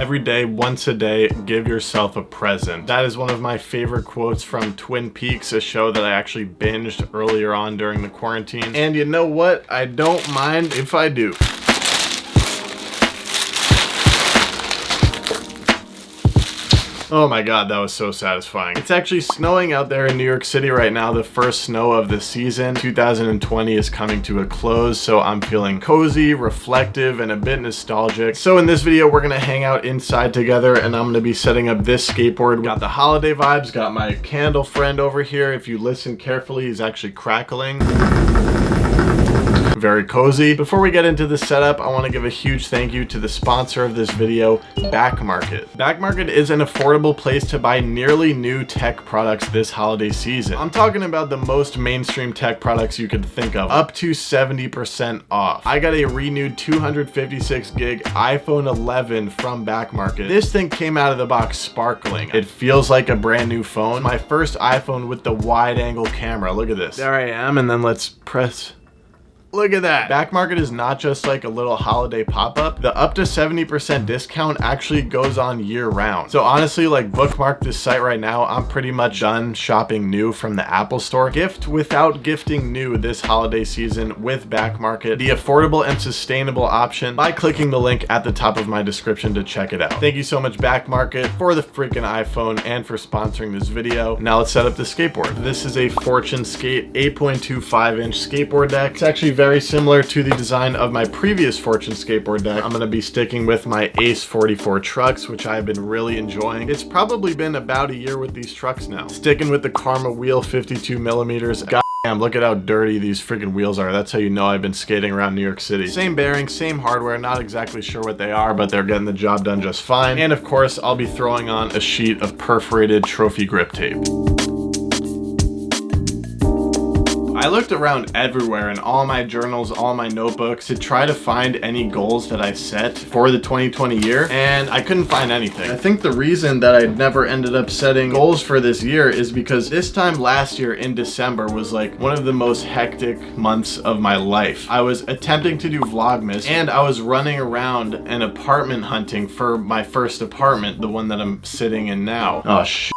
Every day, once a day, give yourself a present. That is one of my favorite quotes from Twin Peaks, a show that I actually binged earlier on during the quarantine. And you know what? I don't mind if I do. Oh my god, that was so satisfying. It's actually snowing out there in New York City right now. The first snow of the season. 2020 is coming to a close, so I'm feeling cozy, reflective, and a bit nostalgic. So in this video, we're gonna hang out inside together, and I'm gonna be setting up this skateboard. Got the holiday vibes, got my candle friend over here. If you listen carefully, he's actually crackling. Very cozy. Before we get into the setup, I want to give a huge thank you to the sponsor of this video, Back Market. Back Market is an affordable place to buy nearly new tech products this holiday season. I'm talking about the most mainstream tech products you could think of, up to 70% off. I got a renewed 256 gig iPhone 11 from Back Market. This thing came out of the box sparkling. It feels like a brand new phone. My first iPhone with the wide angle camera. Look at this. There I am, and then let's press. Look at that. Back Market is not just like a little holiday pop-up. The up to 70% discount actually goes on year round. So honestly, like, bookmark this site right now. I'm pretty much done shopping new from the Apple Store. Gift without gifting new this holiday season with Back Market, the affordable and sustainable option, by clicking the link at the top of my description to check it out. Thank you so much, Back Market, for the freaking iPhone and for sponsoring this video. Now let's set up the skateboard. This is a Fortune Skate 8.25-inch skateboard deck. It's actually very similar to the design of my previous Fortune skateboard deck. I'm going to be sticking with my Ace 44 trucks, which I've been really enjoying. It's probably been about a year with these trucks now. Sticking with the Karma wheel 52mm. Goddamn, look at how dirty these freaking wheels are. That's how you know I've been skating around New York City. Same bearings, same hardware, not exactly sure what they are, but they're getting the job done just fine. And of course, I'll be throwing on a sheet of perforated trophy grip tape. I looked around everywhere in all my journals, all my notebooks, to try to find any goals that I set for the 2020 year, and I couldn't find anything. I think the reason that I never ended up setting goals for this year is because this time last year in December was like one of the most hectic months of my life. I was attempting to do Vlogmas, and I was running around an apartment hunting for my first apartment, the one that I'm sitting in now. Oh shit.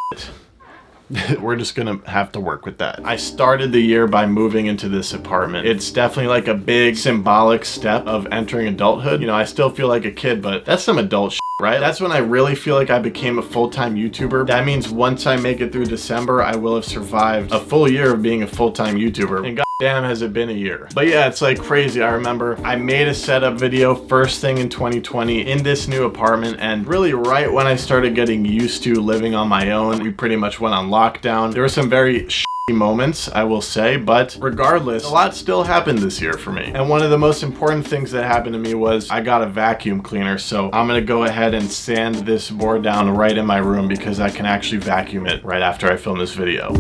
We're just gonna have to work with that. I started the year by moving into this apartment. It's definitely like a big symbolic step of entering adulthood. You know, I still feel like a kid, but that's some adult shit, right? That's when I really feel like I became a full-time YouTuber. That means once I make it through December, I will have survived a full year of being a full-time YouTuber. And goddamn, has it been a year. But yeah, it's like crazy. I remember I made a setup video first thing in 2020 in this new apartment, and really right when I started getting used to living on my own, we pretty much went on lockdown. There were some very moments, I will say, but regardless, a lot still happened this year for me. And one of the most important things that happened to me was I got a vacuum cleaner. So I'm gonna go ahead and sand this board down right in my room because I can actually vacuum it right after I film this video.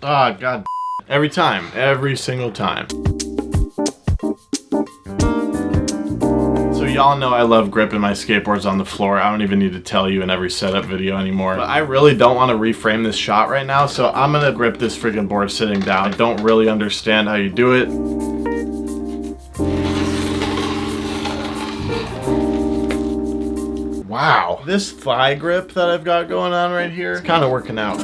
Ah, god. Every time. Every single time. So y'all know I love gripping my skateboards on the floor. I don't even need to tell you in every setup video anymore. But I really don't want to reframe this shot right now, so I'm gonna grip this freaking board sitting down. I don't really understand how you do it. Wow. This thigh grip that I've got going on right here, it's kind of working out.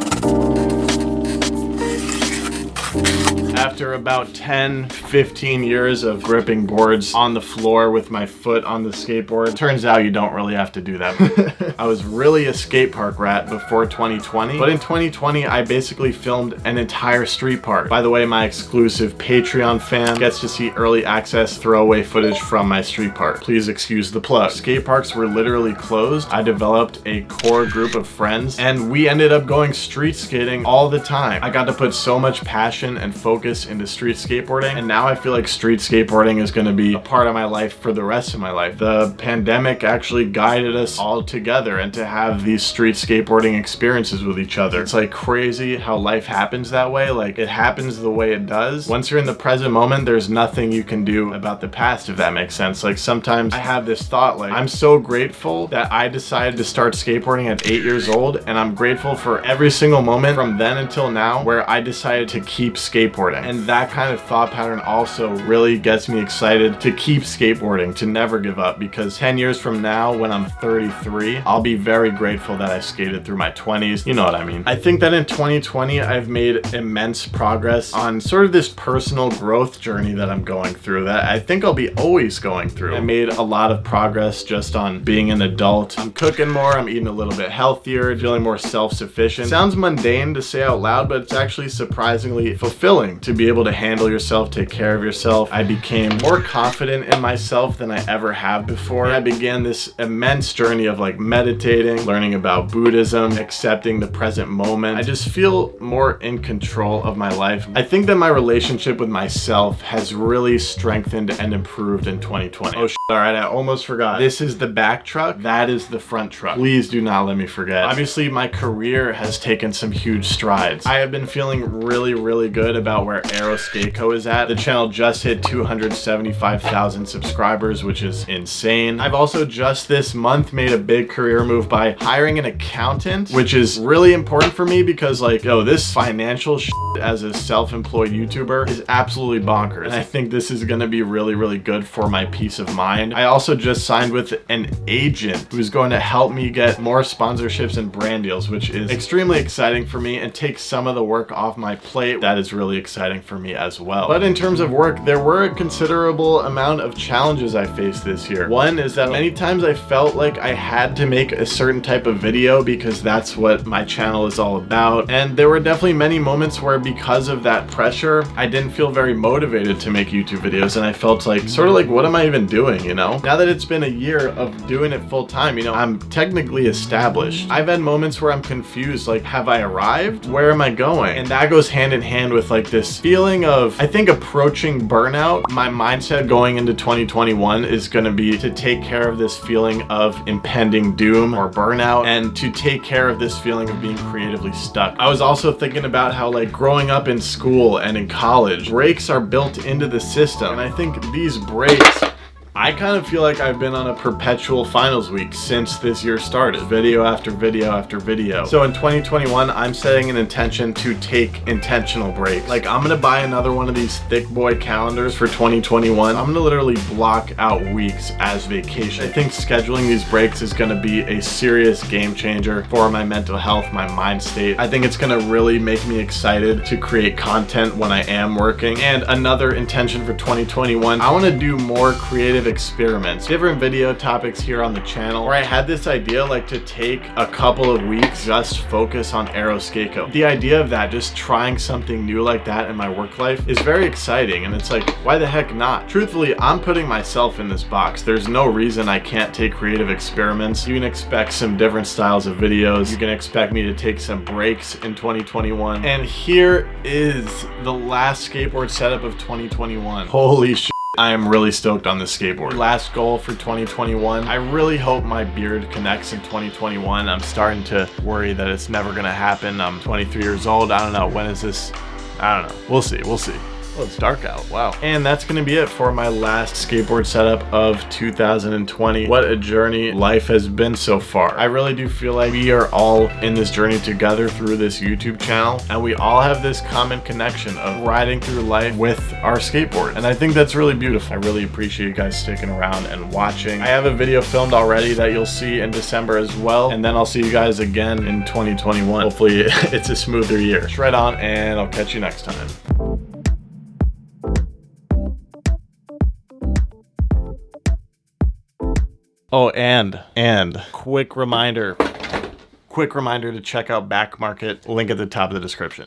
After about 10-15 years of gripping boards on the floor with my foot on the skateboard, turns out you don't really have to do that. I was really a skate park rat before 2020, but in 2020 I basically filmed an entire street park. By the way, my exclusive Patreon fan gets to see early access throwaway footage from my street park. Please excuse the plug. Skate parks were literally closed. I developed a core group of friends, and we ended up going street skating all the time. I got to put so much passion and focus into street skateboarding, and now I feel like street skateboarding is going to be a part of my life for the rest of my life. The pandemic actually guided us all together and to have these street skateboarding experiences with each other. It's like crazy how life happens that way. Like, it happens the way it does. Once you're in the present moment, there's nothing you can do about the past, if that makes sense. Like, sometimes I have this thought, like, I'm so grateful that I decided to start skateboarding at 8 years old, and I'm grateful for every single moment from then until now where I decided to keep skateboarding. skateboarding. And that kind of thought pattern also really gets me excited to keep skateboarding, to never give up, because 10 years from now, when I'm 33, I'll be very grateful that I skated through my 20s. You know what I mean. I think that in 2020, I've made immense progress on sort of this personal growth journey that I'm going through, that I think I'll be always going through. I made a lot of progress just on being an adult. I'm cooking more, I'm eating a little bit healthier, feeling more self-sufficient. Sounds mundane to say out loud, but it's actually surprisingly fulfilling to be able to handle yourself, take care of yourself. I became more confident in myself than I ever have before. I began this immense journey of like meditating, learning about Buddhism, accepting the present moment. I just feel more in control of my life. I think that my relationship with myself has really strengthened and improved in 2020. Oh shit, all right, I almost forgot. This is the back truck, that is the front truck. Please do not let me forget. Obviously, my career has taken some huge strides. I have been feeling really good about where 𝓉𝒽𝓇𝒚𝒄 is at. The channel just hit 275,000 subscribers, which is insane. I've also just this month made a big career move by hiring an accountant, which is really important for me because like, yo, this financial shit as a self-employed YouTuber is absolutely bonkers. And I think this is gonna be really good for my peace of mind. I also just signed with an agent who's going to help me get more sponsorships and brand deals, which is extremely exciting for me and takes some of the work off my plate. That is really exciting for me as well. But in terms of work, there were a considerable amount of challenges I faced this year. One is that many times I felt like I had to make a certain type of video because that's what my channel is all about. And there were definitely many moments where because of that pressure, I didn't feel very motivated to make YouTube videos, and I felt like, sort of like, what am I even doing, you know? Now that it's been a year of doing it full time, you know, I'm technically established. I've had moments where I'm confused, like, have I arrived? Where am I going? And that goes hand in hand with like this feeling of, I think, approaching burnout. My mindset going into 2021 is gonna be to take care of this feeling of impending doom or burnout, and to take care of this feeling of being creatively stuck. I was also thinking about how like growing up in school and in college, breaks are built into the system. And I think these breaks, I kind of feel like I've been on a perpetual finals week since this year started. Video after video after video. So in 2021, I'm setting an intention to take intentional breaks. Like, I'm gonna buy another one of these thick boy calendars for 2021. I'm gonna literally block out weeks as vacation. I think scheduling these breaks is gonna be a serious game changer for my mental health, my mind state. I think it's gonna really make me excited to create content when I am working. And another intention for 2021, I wanna do more creative experiments, different video topics here on the channel, where I had this idea like to take a couple of weeks, just focus on 𝓉𝒽𝓇𝒚𝒄. The idea of that, just trying something new like that in my work life, is very exciting, and it's like, why the heck not? Truthfully, I'm putting myself in this box. There's no reason I can't take creative experiments. You can expect some different styles of videos. You can expect me to take some breaks in 2021. And here is the last skateboard setup of 2021. Holy shit. I am really stoked on this skateboard. Last goal for 2021. I really hope my beard connects in 2021. I'm starting to worry that it's never gonna happen. I'm 23 years old. I don't know. When is this? I don't know. We'll see. We'll see. Well, it's dark out. Wow. And that's gonna be it for my last skateboard setup of 2020. What a journey life has been so far. I really do feel like we are all in this journey together through this YouTube channel, and we all have this common connection of riding through life with our skateboard. And I think that's really beautiful. I really appreciate you guys sticking around and watching. I have a video filmed already that you'll see in December as well, and then I'll see you guys again in 2021. Hopefully it's a smoother year. Shred on, and I'll catch you next time. Oh, and quick reminder to check out Back Market, link at the top of the description.